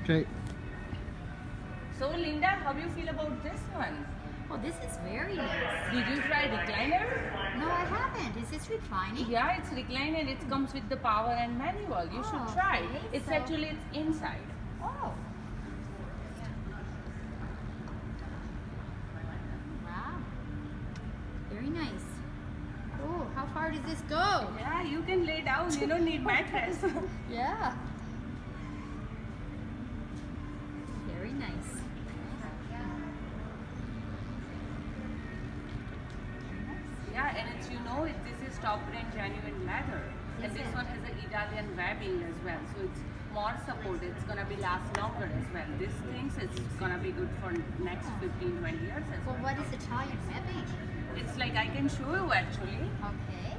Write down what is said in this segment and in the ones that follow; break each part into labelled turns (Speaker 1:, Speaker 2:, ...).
Speaker 1: Okay.
Speaker 2: So Linda, how do you feel about this one?
Speaker 3: Oh, this is very nice.
Speaker 2: Did you try recliner?
Speaker 3: No, I haven't. Is this reclining?
Speaker 2: Yeah, it's recliner. It comes with the power and manual. You should
Speaker 3: Oh,
Speaker 2: try.
Speaker 3: okay,
Speaker 2: It's
Speaker 3: so-
Speaker 2: actually it's inside.
Speaker 3: Oh. Wow. Very nice. Oh, how far does this go?
Speaker 2: Yeah, you can lay down. You don't need mattress.
Speaker 3: Yeah. Very nice.
Speaker 2: Yeah, and it's this is top brand genuine leather, and
Speaker 3: Is
Speaker 2: this
Speaker 3: it?
Speaker 2: one has an Italian webbing as well, so it's more support. It's gonna be last longer as well. This things it's gonna be good for next 15-20 years as
Speaker 3: Well,
Speaker 2: well.
Speaker 3: what is Italian webbing?
Speaker 2: It's like I can show you actually.
Speaker 3: Okay.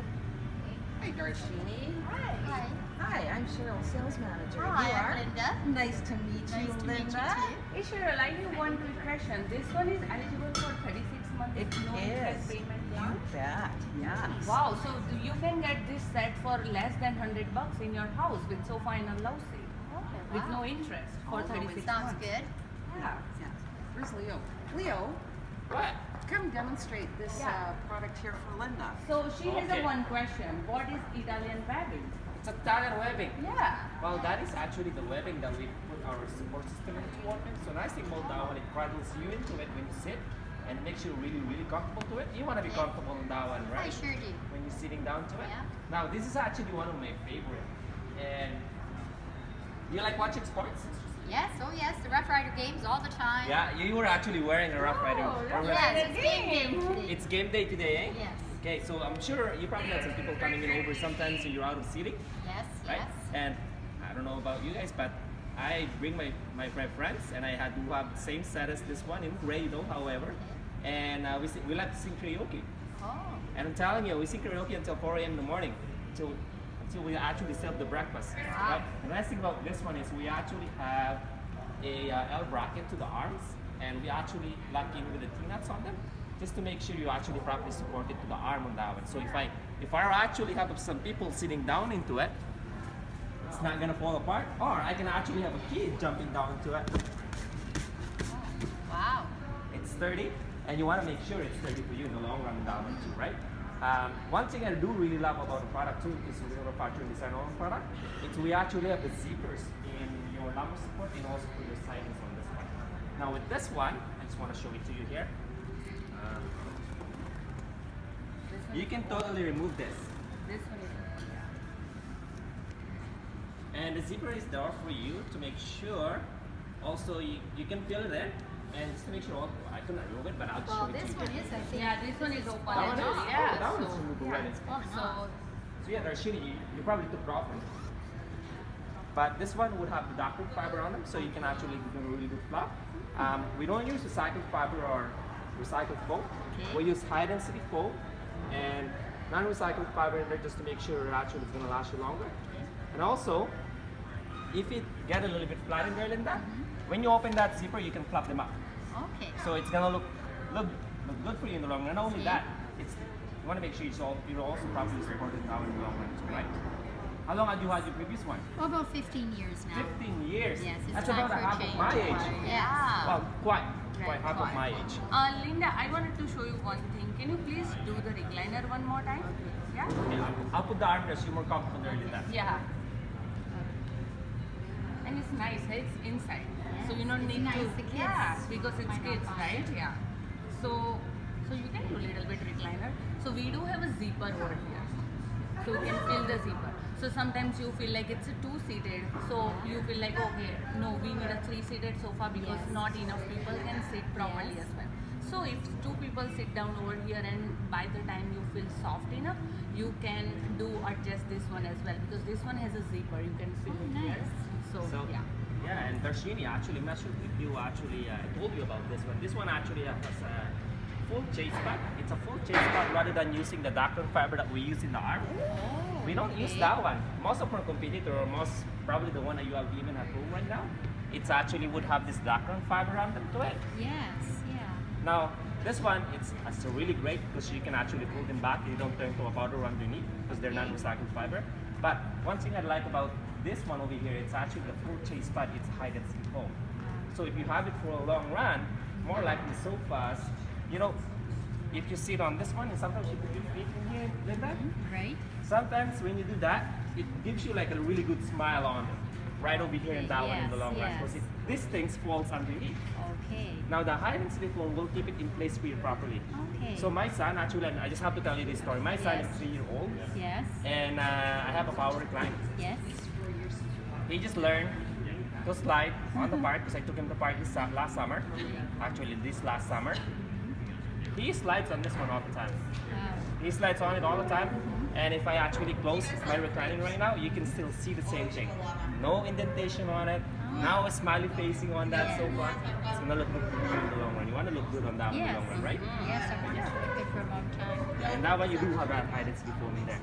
Speaker 4: Hi, Darshini.
Speaker 3: Hi.
Speaker 4: Hi, I'm Cheryl, sales manager.
Speaker 3: Hi,
Speaker 4: you
Speaker 3: I'm
Speaker 4: are?
Speaker 3: Linda.
Speaker 4: Nice to meet
Speaker 3: Nice
Speaker 4: you,
Speaker 3: to meet you
Speaker 4: Linda.
Speaker 3: too.
Speaker 2: Hey Cheryl, I have one quick question. This one is eligible for 36 months.
Speaker 4: It
Speaker 2: no interest
Speaker 4: is.
Speaker 2: payment
Speaker 4: You
Speaker 2: plan.
Speaker 4: bet. Yes.
Speaker 2: Wow, so you can get this set for less than $100 in your house with sofa and a love seat
Speaker 3: Okay,
Speaker 2: with
Speaker 3: wow.
Speaker 2: no interest for
Speaker 4: Oh,
Speaker 2: 36
Speaker 3: Sounds
Speaker 2: months.
Speaker 3: good.
Speaker 2: Yeah.
Speaker 4: Yeah. Where's Leo? Leo,
Speaker 5: What?
Speaker 4: come demonstrate this
Speaker 2: Yeah.
Speaker 4: product here for Linda.
Speaker 2: So she has
Speaker 5: Okay.
Speaker 2: a one question. What is Italian webbing?
Speaker 5: It's Italian webbing.
Speaker 2: Yeah.
Speaker 5: Well, that is actually the webbing that we put our support system into working. So nice thing about that one, it cradles you into it when you sit and makes you really, really comfortable to it. You want to be
Speaker 3: Okay.
Speaker 5: comfortable on that one,
Speaker 3: I
Speaker 5: right?
Speaker 3: sure do.
Speaker 5: When you're sitting down to it.
Speaker 3: Yeah.
Speaker 5: Now, this is actually one of my favorite. And you like watching sports?
Speaker 3: Yes, oh yes, the Rough Rider games all the time.
Speaker 5: Yeah, you were actually wearing a Rough Rider.
Speaker 2: Oh, Rough
Speaker 5: Rider.
Speaker 3: Yes, it's game day today.
Speaker 5: It's game day today, eh?
Speaker 3: Yes.
Speaker 5: Okay, so I'm sure you probably had some people coming in over sometimes and you're out of seating.
Speaker 3: Yes,
Speaker 5: Right?
Speaker 3: yes.
Speaker 5: And I don't know about you guys, but I bring my friends, and I had to have the same set as this one in gray though, however. And we like to sing karaoke.
Speaker 3: Oh.
Speaker 5: And I'm telling you, we sing karaoke until 4 a.m. in the morning, until we actually serve the breakfast.
Speaker 3: Wow.
Speaker 5: Right? The nice thing about this one is we actually have a L bracket to the arms, and we actually lock in with the T-nuts on them, just to make sure you actually properly support it to the arm on that one. So if I actually have some people sitting down into it, it's not gonna fall apart, or I can actually have a kid jumping down into it.
Speaker 3: Wow.
Speaker 5: It's sturdy, and you want to make sure it's sturdy for you in the long run down too, right? One thing I do really love about the product too, is we're manufacturing design on the product, is we actually have the zippers in your lumbar support and also for your sidings on this one. Now with this one, I just want to show it to you here. You can totally remove this.
Speaker 2: This one is
Speaker 5: And the zipper is there for you to make sure also you can fill it in, and just to make sure also, I couldn't remove it, but I'll just
Speaker 3: Well,
Speaker 5: show it to
Speaker 3: this
Speaker 5: you.
Speaker 3: one is, I think.
Speaker 2: yeah, this one is open.
Speaker 5: That one is?
Speaker 2: actually, yeah.
Speaker 5: That one's
Speaker 2: so,
Speaker 5: removable
Speaker 2: yeah.
Speaker 5: already.
Speaker 2: So
Speaker 5: So yeah, they're shitty. You probably took it off them. But this one would have the doctor fiber on them, so you can actually give them a really good flap. We don't use recycled fiber or recycled foam.
Speaker 3: Okay.
Speaker 5: We use high density foam and non-recycled fiber in there just to make sure it actually is going to last you longer. And also, if it get a little bit flat in there, Linda, when you open that zipper, you can flap them up.
Speaker 3: Okay.
Speaker 5: So it's gonna look good for you in the long run. Not only
Speaker 3: See?
Speaker 5: that, you want to make sure you're also properly supported now in the long run, too, right? How long have you had your previous one?
Speaker 3: Well, about 15 years now.
Speaker 5: 15 years.
Speaker 3: Yes, it's
Speaker 5: That's
Speaker 3: time
Speaker 5: about a
Speaker 3: for a
Speaker 5: half of
Speaker 3: change.
Speaker 5: my age.
Speaker 3: Yeah.
Speaker 5: Well, quite
Speaker 3: Right,
Speaker 5: half of my age.
Speaker 2: Linda, I wanted to show you one thing. Can you please do the recliner one more time? Yeah?
Speaker 5: Okay, I'll put the armrest. You're more comfortable there, Linda.
Speaker 2: Yeah. And it's nice, it's inside. So you don't
Speaker 3: It's
Speaker 2: need
Speaker 3: nice,
Speaker 2: to.
Speaker 3: the kids
Speaker 2: Yeah, because it's
Speaker 3: might not
Speaker 2: kids,
Speaker 3: find
Speaker 2: right?
Speaker 3: it.
Speaker 2: Yeah. So you can do a little bit recliner. So we do have a zipper over here. So you can fill the zipper. So sometimes you feel like it's a two-seated. So you feel like, okay, no, we need a three-seated sofa because
Speaker 3: Yes.
Speaker 2: not enough people can sit properly
Speaker 3: Yes.
Speaker 2: as well. So if two people sit down over here and by the time you feel soft enough, you can adjust this one as well because this one has a zipper. You can fill it here.
Speaker 3: nice.
Speaker 2: So yeah.
Speaker 5: Yeah, and Darshini, actually, I'm not sure if you actually told you about this one. This one actually has a full chase pad. It's a full chase pad rather than using the Dacron fiber that we use in the arm.
Speaker 3: Oh,
Speaker 5: We don't use
Speaker 3: okay.
Speaker 5: that one. Most of our competitor, or most probably the one that you have even at home right now, it's actually would have this Dacron fiber on them to it.
Speaker 3: Yes, yeah.
Speaker 5: Now, this one, it's really great because you can actually pull them back. You don't turn to a powder underneath because they're non-recycled fiber. But one thing I like about this one over here, it's actually the full chase pad, it's hide and seek foam. So if you have it for a long run, more likely sofas, you know, if you sit on this one and sometimes you put your feet in here, Linda,
Speaker 3: Right?
Speaker 5: sometimes when you do that, it gives you like a really good smile on it. Right over here and that one in the
Speaker 3: Yes,
Speaker 5: long run.
Speaker 3: yes.
Speaker 5: Because this thing falls underneath.
Speaker 3: Okay.
Speaker 5: Now the hide and seek foam will keep it in place for you properly.
Speaker 3: Okay.
Speaker 5: So my son, actually, I just have to tell you this story. My son
Speaker 3: Yes.
Speaker 5: is 3-year-old
Speaker 3: Yes.
Speaker 5: and I have a power recline.
Speaker 3: Yes.
Speaker 5: He just learned to slide on the park because I took him to the park last summer. Actually, this last summer. He slides on this one all the time.
Speaker 3: Wow.
Speaker 5: He slides on it all the time. And if I actually close my reclining right now, you can still see the same thing. No indentation on it. Now a smiley facing on that sofa. It's gonna look good in the long run. You wanna look good on that one in the
Speaker 3: Yes.
Speaker 5: long run, right?
Speaker 3: Yes, I'm gonna keep it for a long time.
Speaker 5: And that one you do have that high density foam in there.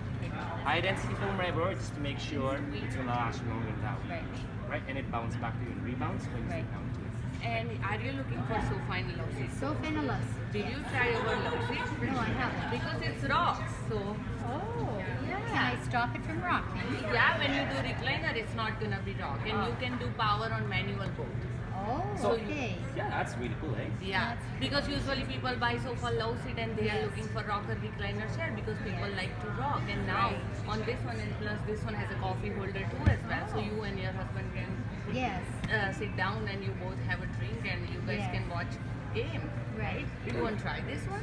Speaker 5: High density foam rubber just to make sure it's gonna last longer than that one.
Speaker 3: Right.
Speaker 5: Right? And it bounces back to you and rebounds when you
Speaker 3: Right.
Speaker 5: sit down to it.
Speaker 2: And are you looking for sofa in love seat?
Speaker 3: So fabulous.
Speaker 2: Did you try our love seat?
Speaker 3: No, I haven't.
Speaker 2: Because it's rocks, so
Speaker 3: Oh,
Speaker 2: yeah.
Speaker 3: can I stop it from rocking?
Speaker 2: Yeah, when you do recliner, it's not gonna be rock, and you can do power on manual both.
Speaker 3: Oh,
Speaker 5: So-
Speaker 3: okay.
Speaker 5: Yeah, that's really cool, eh?
Speaker 2: Yeah, because usually people buy sofa love seat and they are
Speaker 3: Yes.
Speaker 2: looking for rocker recliner chair because people like to rock. And now on this one, and plus this one has a coffee holder too as well, so you and your husband can
Speaker 3: Yes.
Speaker 2: sit down and you both have a drink and you guys
Speaker 3: Yeah.
Speaker 2: can watch game.
Speaker 3: Right.
Speaker 2: You want to try this one?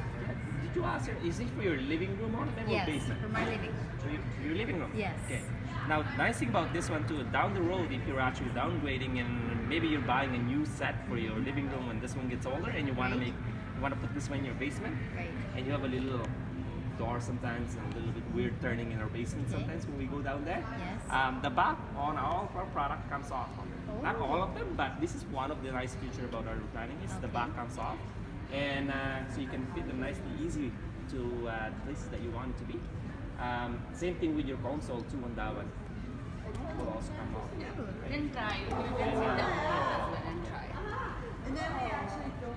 Speaker 5: Did you ask her, is it for your living room or
Speaker 3: Yes.
Speaker 5: basement?
Speaker 3: For my living.
Speaker 5: For your living room?
Speaker 3: Yes.
Speaker 5: Okay. Now, nice thing about this one too, down the road, if you're actually downgrading and maybe you're buying a new set for your living room when this one gets older and you want to
Speaker 3: Right.
Speaker 5: put this one in your basement,
Speaker 3: Right.
Speaker 5: and you have a little door sometimes and a little bit weird turning in our basement
Speaker 3: Okay.
Speaker 5: sometimes when we go down there.
Speaker 3: Yes.
Speaker 5: The back on all of our product comes off. Not
Speaker 3: Oh.
Speaker 5: all of them, but this is one of the nice feature about our reclining is the
Speaker 3: Okay.
Speaker 5: back comes off, and so you can fit them nicely easy to the places that you want it to be. Same thing with your console too on that one. It will also come off.
Speaker 2: Then try. You can sit down here as well and try.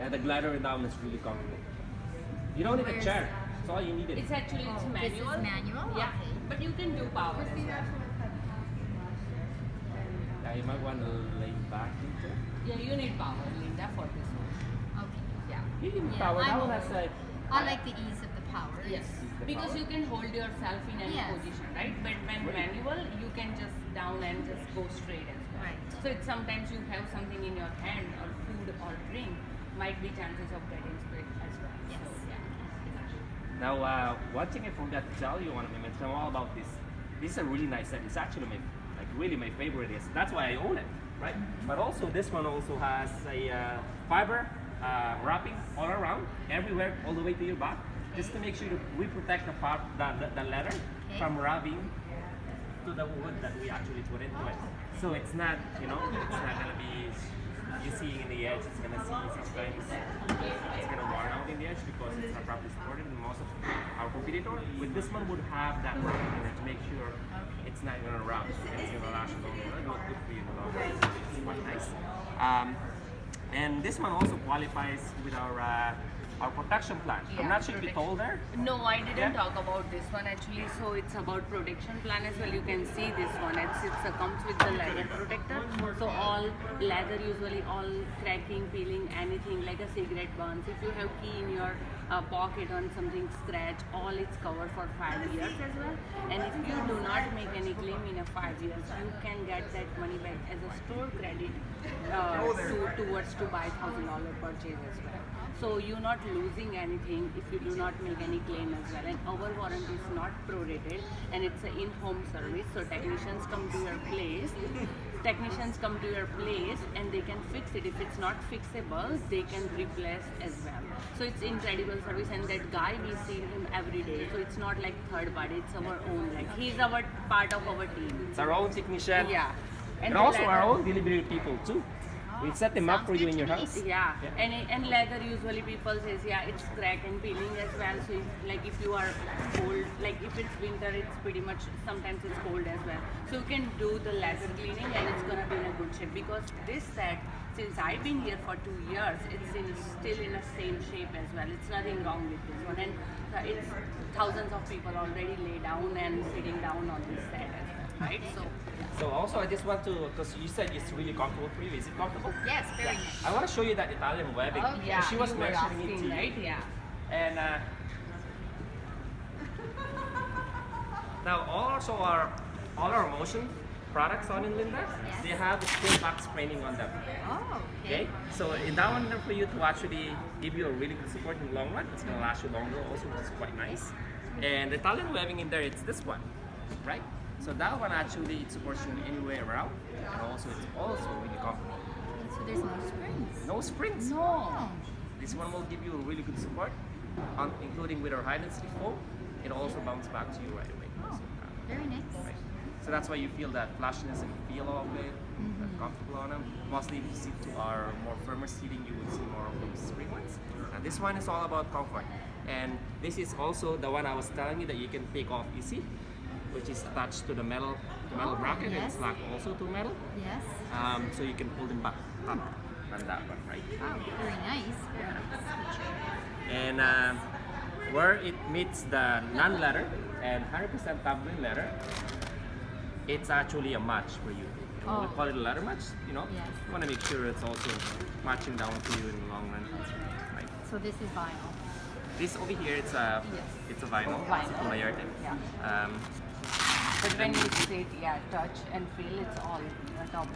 Speaker 5: Yeah, the glider down is really comfortable. You don't need a
Speaker 3: Where's-
Speaker 5: chair. That's all you needed.
Speaker 2: It's actually
Speaker 3: Oh, this
Speaker 2: manual.
Speaker 3: is manual?
Speaker 2: Yeah,
Speaker 3: Okay.
Speaker 2: but you can do power. as well.
Speaker 5: Yeah, you might want to lay back into it.
Speaker 2: Yeah, you need power, Linda, for this one.
Speaker 3: Okay.
Speaker 2: Yeah.
Speaker 5: You can
Speaker 3: Yeah,
Speaker 5: power. That
Speaker 3: I'm
Speaker 5: one
Speaker 3: okay.
Speaker 5: has like.
Speaker 3: I like the ease of the power.
Speaker 2: Yes,
Speaker 5: the
Speaker 2: because
Speaker 5: power.
Speaker 2: you can hold yourself in any
Speaker 3: Yes.
Speaker 2: position, right? But when manual, you can just down and just go straight as well.
Speaker 3: Right.
Speaker 2: So it's sometimes you have something in your hand or food or drink, might be chances of getting split as well.
Speaker 3: Yes.
Speaker 2: So, yeah.
Speaker 5: Now, one thing I forgot to tell you, one of them, I'm all about this. This is a really nice set. It's actually really my favorite. That's why I own it, right? But also this one also has a fiber wrapping all around, everywhere, all the way to your back, just to make sure that we protect the leather from rubbing to the wood that we actually put into it. So it's not, it's not gonna be you seeing in the edge. It's gonna see sometimes it's gonna worn out in the edge because it's not properly supported. And most of our competitor with this one would have that rubbing in it to make sure it's not gonna rub and it's gonna last longer. It'll look good for you in the long run. It's quite nice. And this one also qualifies with our protection plan. I'm
Speaker 2: Yeah,
Speaker 5: not sure if you told her.
Speaker 2: No, I didn't
Speaker 5: Yeah.
Speaker 2: talk about this one actually. So it's about protection plan as well. You can see this one. It comes with the leather protector. So all leather, usually all cracking, peeling, anything like a cigarette burns. If you have key in your pocket on something scratch, all it's covered for 5 years as well. And if you do not make any claim in a 5 years, you can get that money back as a store credit towards to buy $1,000 purchase as well. So you're not losing anything if you do not make any claim as well. And our warranty is not prorated, and it's an in-home service. So technicians come to your place. And they can fix it. If it's not fixable, they can replace as well. So it's incredible service, and that guy, we see him every day. So it's not like third party, it's our own. Like he's our part of our team.
Speaker 5: It's our own technician.
Speaker 2: Yeah.
Speaker 5: And
Speaker 2: the
Speaker 5: also our
Speaker 2: leather-
Speaker 5: own delivery people too. We set them up
Speaker 3: Sounds
Speaker 5: for you
Speaker 3: good
Speaker 5: in your
Speaker 3: to me.
Speaker 5: house.
Speaker 2: Yeah, and leather usually people says it's crack and peeling as well. So if you are cold, like if it's winter, it's pretty much sometimes it's cold as well. So you can do the leather cleaning and it's gonna be in a good shape because this set, since I've been here for 2 years, it's still in the same shape as well. It's nothing wrong with this one, and it's thousands of people already lay down and sitting down on this set as well, right? So. Yeah.
Speaker 5: So also I just want to, because you said it's really comfortable for you. Is it comfortable?
Speaker 3: Yes, very nice.
Speaker 5: I want to show you that Italian webbing.
Speaker 3: Okay.
Speaker 2: Yeah,
Speaker 5: She was
Speaker 2: you were
Speaker 5: mentioning it to
Speaker 2: asking,
Speaker 5: you.
Speaker 2: right? Yeah.
Speaker 5: And now also all our motion products on in Linda,
Speaker 3: Yes.
Speaker 5: they have the steel box framing on them.
Speaker 3: Oh,
Speaker 5: Okay,
Speaker 3: okay.
Speaker 5: so in that one for you to actually give you a really good support in the long run, it's gonna last you longer also, which is quite nice. And the Italian webbing in there, it's this one, right? So that one actually it supports you in any way around, and also it's also really comfortable.
Speaker 3: So there's no springs.
Speaker 5: No springs.
Speaker 3: Oh.
Speaker 5: This one will give you a really good support, including with our high density foam. It also bounces back to you right away.
Speaker 3: Oh, very nice.
Speaker 5: Right. So that's why you feel that flashiness and feel of it, that comfortable on them. Mostly if you sit to our more firmer seating, you would see more of those spring ones. And this one is all about comfort. And this is also the one I was telling you that you can take off easy, which is attached to the metal bracket, and
Speaker 3: yes.
Speaker 5: it's locked also to metal.
Speaker 3: Yes.
Speaker 5: So you can pull them back up on that one, right?
Speaker 3: Oh, very nice. Very nice feature.
Speaker 5: And where it meets the non-leather and 100% tabloid leather, it's actually a match for you. We
Speaker 3: Oh.
Speaker 5: call it a leather match, you know?
Speaker 3: Yes.
Speaker 5: You want to make sure it's also matching down to you in the long run.
Speaker 3: That's right.
Speaker 5: Right.
Speaker 3: So this is vinyl.
Speaker 5: This over here, it's a vinyl.
Speaker 2: Vinyl.
Speaker 5: It's a polyurethane.
Speaker 2: Yeah. But when you sit, yeah, touch and feel, it's all top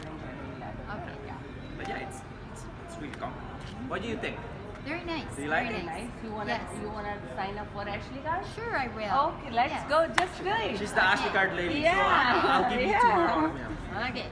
Speaker 2: leather.
Speaker 3: Okay.
Speaker 2: Yeah.
Speaker 5: But yeah, it's really comfortable. What do you think?
Speaker 3: Very nice.
Speaker 5: Do you like
Speaker 3: very
Speaker 5: it?
Speaker 2: Nice.
Speaker 3: Yes.
Speaker 2: You wanna sign up for Ashley Card?
Speaker 3: Sure, I will.
Speaker 2: Okay, let's
Speaker 3: Yes.
Speaker 2: go. Just do it.
Speaker 5: She's the Ashley card lady, so
Speaker 2: Yeah.
Speaker 5: I'll give you to her.
Speaker 2: Yeah.
Speaker 3: Okay.